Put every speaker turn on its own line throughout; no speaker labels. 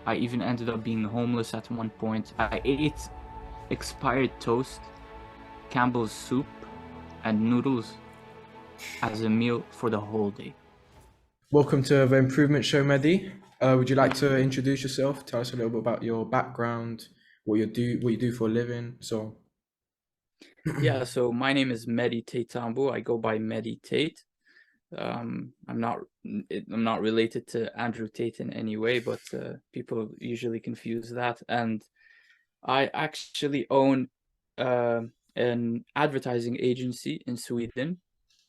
I even ended up being homeless at one point. I ate expired toast, Campbell's soup, and noodles as a meal for the whole day.
Welcome to the Improvement Show, Mehdi. Would you like to introduce yourself? Tell us a little bit about your background, what you do for a living. So,
Yeah, so my name is Mehdi Tate. I go by Mehdi Tate. I'm not related to Andrew Tate in any way, but people usually confuse that. And I actually own uh, an advertising agency in Sweden.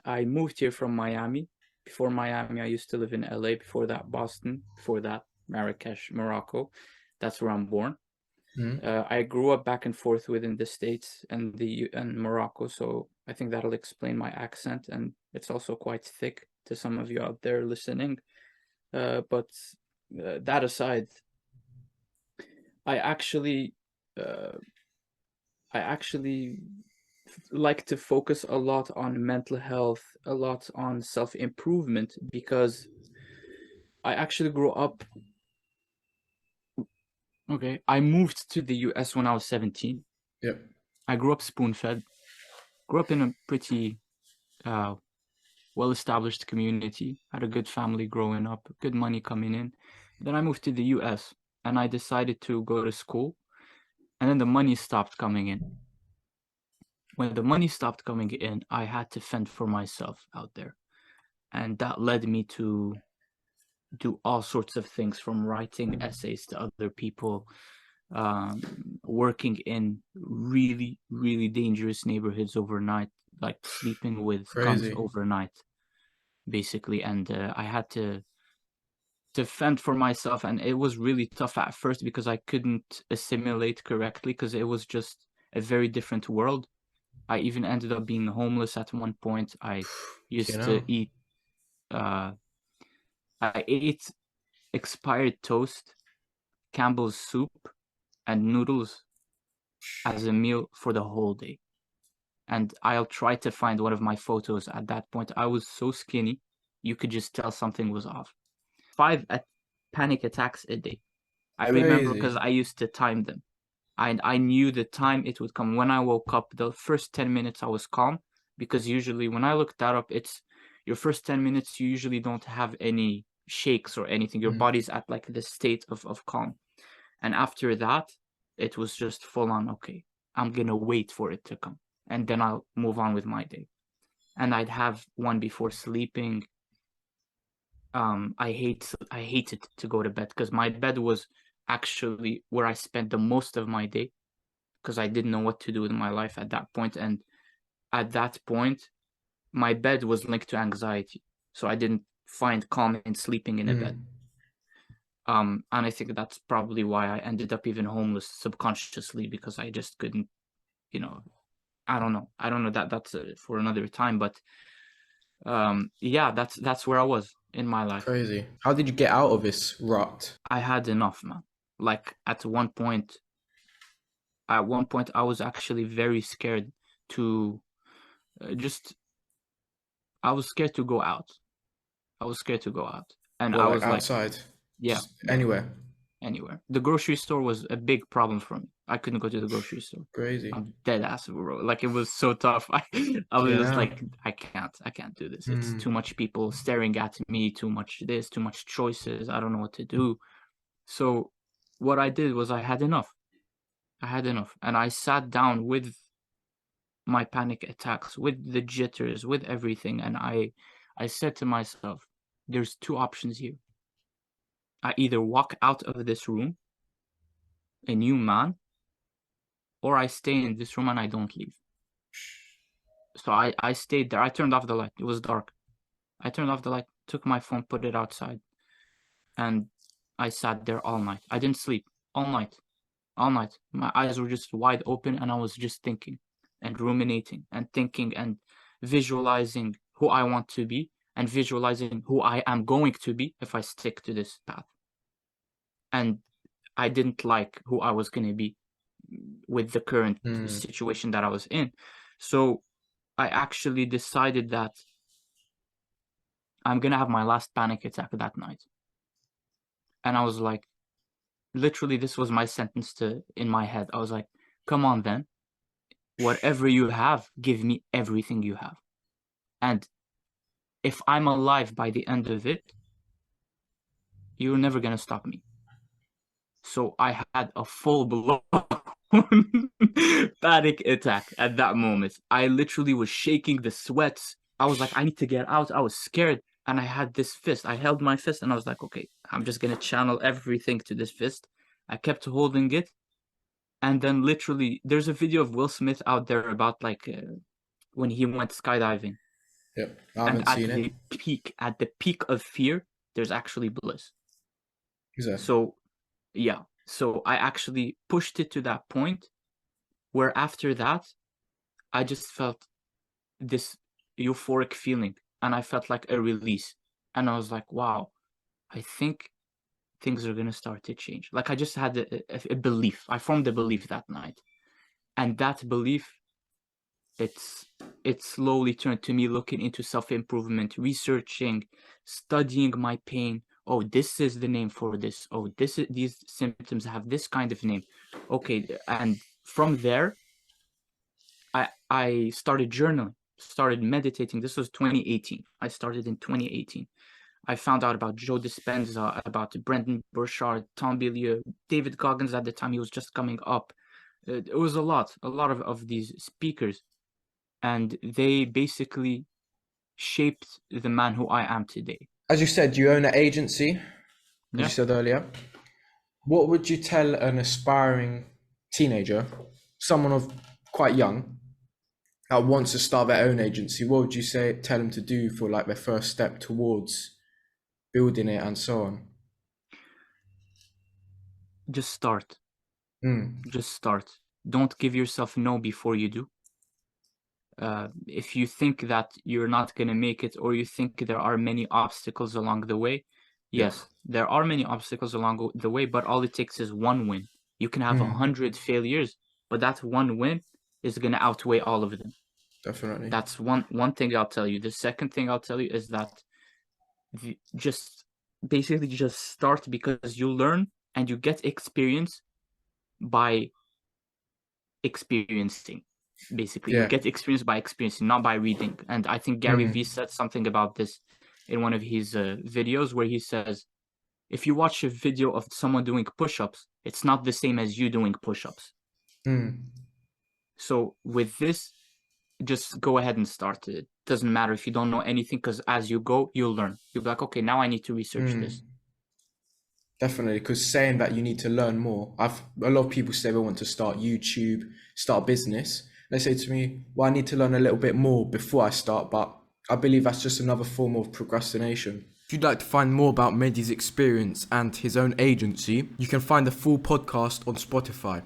I moved here from Miami. Before Miami, I used to live in LA. Before that, Boston. Before that, Marrakesh, Morocco. That's where I'm born. I grew up back and forth within the States and Morocco, so I think that'll explain my accent, and it's also quite thick to some of you out there listening. But that aside, I actually uh, I actually like to focus a lot on mental health, a lot on self-improvement, because I actually grew up. Okay, I moved to the US when I was 17.
yep,
I grew up spoon-fed, grew up in a pretty uh, well-established community, had a good family growing up, good money coming in. Then I moved to the US and I decided to go to school, and then the money stopped coming in. When the money stopped coming in, I had to fend for myself out there. And that led me to do all sorts of things, from writing essays to other people, working in really, really dangerous neighborhoods overnight, like sleeping with guns
crazy.
overnight, basically. And I had to fend for myself, and it was really tough at first because I couldn't assimilate correctly, because it was just a very different world. I even ended up being homeless at one point. I
You
used to
know,
eat uh I ate expired toast, Campbell's soup, and noodles as a meal for the whole day. And I'll try to find one of my photos. At that point, I was so skinny, you could just tell something was off. Panic attacks a day. I remember
crazy.
because I used to time them. I knew the time it would come. When I woke up, the first 10 minutes I was calm, because usually when I look that up, it's your first 10 minutes, you usually don't have any shakes or anything. Your
Mm.
body's at like the state of calm. And after that, it was just full on, okay, I'm gonna wait for it to come. And then I'll move on with my day. And I'd have one before sleeping. I hated to go to bed because my bed was actually where I spent the most of my day, because I didn't know what to do with my life at that point. And at that point, my bed was linked to anxiety. So I didn't find calm in sleeping in a bed.
Mm.
And I think that's probably why I ended up even homeless subconsciously, because I just couldn't, you know, I don't know. I don't know that that's for another time, but yeah, that's where I was in my life.
Crazy. How did you get out of this rut?
I had enough, man. Like at one point I was actually very scared to just I was scared to go out. I was scared to go out. And
Well,
I
like
was like,
outside,
yeah,
just
yeah,
anywhere.
anywhere. The grocery store was a big problem for me. I couldn't go to the grocery store.
Crazy.
I'm dead ass, bro. Like, it was so tough. I was
You
just
know.
like, I can't do this. It's too
Mm.
much people staring at me, too much this, too much choices. I don't know what to do. So what I did was I had enough. I had enough. And I sat down with my panic attacks, with the jitters, with everything. And I said to myself, there's two options here. I either walk out of this room a new man, or I stay in this room and I don't leave. So I stayed there. I turned off the light. It was dark. I turned off the light, took my phone, put it outside, and I sat there all night. I didn't sleep all night. All night. My eyes were just wide open, and I was just thinking and ruminating and thinking and visualizing who I want to be, and visualizing who I am going to be if I stick to this path. And I didn't like who I was going to be with the current
Mm.
situation that I was in. So I actually decided that I'm going to have my last panic attack that night. And I was like, literally, this was my sentence in my head. I was like, come on then. Whatever you have, give me everything you have. And if I'm alive by the end of it, you're never going to stop me. So I had a full blown panic attack at that moment. I literally was shaking, the sweats. I was like, I need to get out. I was scared. And I had this fist. I held my fist and I was like, okay, I'm just going to channel everything to this fist. I kept holding it. And then literally, there's a video of Will Smith out there about like when he went skydiving.
Yep, I
And
haven't seen it.
at the peak of fear, there's actually bliss.
Exactly.
So yeah, so I actually pushed it to that point where after that, I just felt this euphoric feeling and I felt like a release. And I was like, wow, I think things are going to start to change. Like I just had a belief. I formed a belief that night. And that belief, it slowly turned to me looking into self-improvement, researching, studying my pain. Oh, this is the name for this. Oh, these symptoms have this kind of name. Okay, and from there, I started journaling, started meditating. This was 2018. I started in 2018. I found out about Joe Dispenza, about Brendan Burchard, Tom Bilyeu, David Goggins at the time. He was just coming up. It was a lot of these speakers. And they basically shaped the man who I am today.
As you said, you own an agency, as
Yeah.
you said earlier. What would you tell an aspiring teenager, someone of quite young, that wants to start their own agency? What would you tell them to do for like their first step towards building it and so on?
Just start.
Mm.
Just start. Don't give yourself no before you do. If you think that you're not going to make it, or you think there are many obstacles along the way, yes, there are many obstacles along the way, but all it takes is one win. You can have 100 failures, but that one win is going to outweigh all of them.
Definitely.
That's one thing I'll tell you. The second thing I'll tell you is that just basically just start, because you learn and you get experience by experiencing. Basically, you get experience by experiencing, not by reading. And I think Gary Vee said something about this in one of his videos, where he says, if you watch a video of someone doing push-ups, it's not the same as you doing push-ups. So with this, just go ahead and start. It doesn't matter if you don't know anything, because as you go, you'll learn. You'll be like, okay, now I need to research this.
Definitely, because saying that you need to learn more. A lot of people say they want to start YouTube, start a business. They say to me, well, I need to learn a little bit more before I start, but I believe that's just another form of procrastination. If you'd like to find more about Mehdi's experience and his own agency, you can find the full podcast on Spotify.